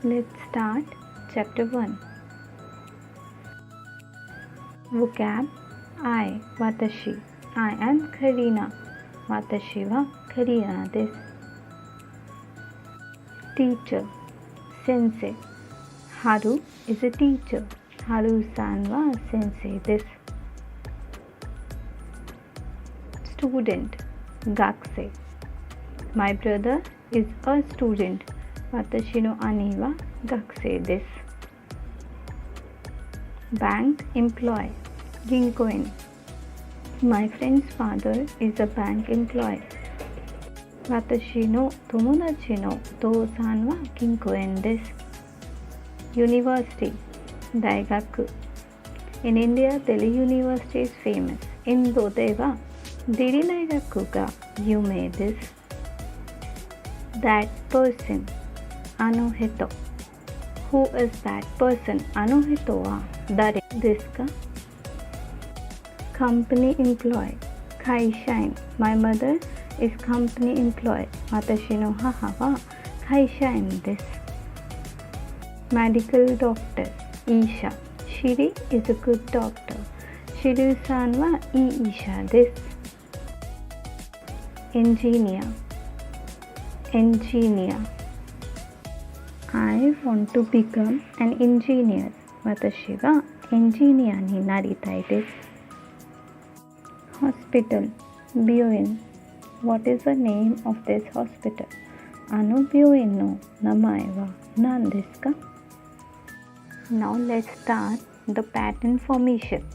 Let's start Chapter 1. Vocab I, watashi. I am Karina. Watashi wa Karina desu. Teacher, sensei. Haru is a teacher. Haru-san wa sensei desu. Student, gakusei. My brother is a student. Watashi no ani wa gakusei desu. Bank employee, ginkoen. My friend's father is a bank employee. Watashi no tomodachi no otousan wa ginkoen desu. University, daigaku. In India, Delhi University is famous. Indo de wa Delhi daigaku ga yumei desu. That person, ano hito. Who is that person? Ano hito wa dare desu ka? Company employee, kaishain. My mother is company employee. Watashi no haha wa kaishain desu. Medical doctor, Isha. Shiri is a good doctor. Shiru-san wa ii Isha desu. Engineer, engineer. I want to become an engineer. Watashi wa engineer ni naritai desu. Hospital, byoin. What is the name of this hospital? Ano byoin no namae wa nan desu ka? Now let's start the pattern formation.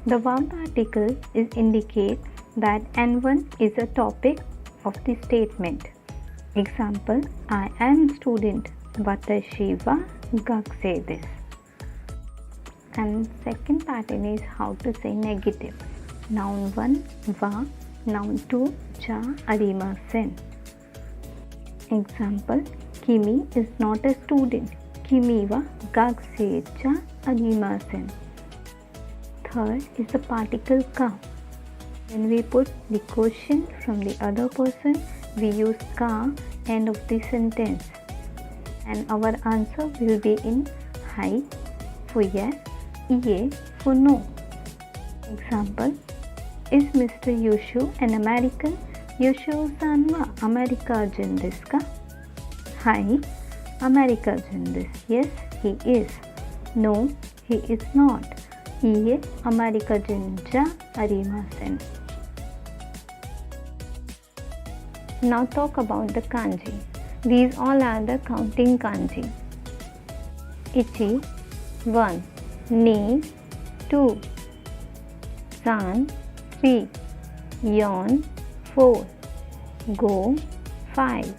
The verb article is indicate that N1 is a topic of the statement. Example, I am student. Watashi wa gakusei desu. And second pattern is how to say negative. Noun 1 wa, noun 2 ja arimasen. Example, Kimi is not a student. Kimi wa gakusei ja arimasen. Third is the particle ka. When we put the question from the other person, we use ka end of the sentence. And our answer will be in hai for yes, ie for no. Example, is Mr. Yushu an American? Yushu-san wa America-jin desu ka? Hai, America-jin desu. Yes, he is. No, he is not. Ie, America-jin ja arimasen. Now talk about the kanji. These all are the counting kanji. Ichi, 1. Ni, 2. San, 3. Yon, 4. Go, 5.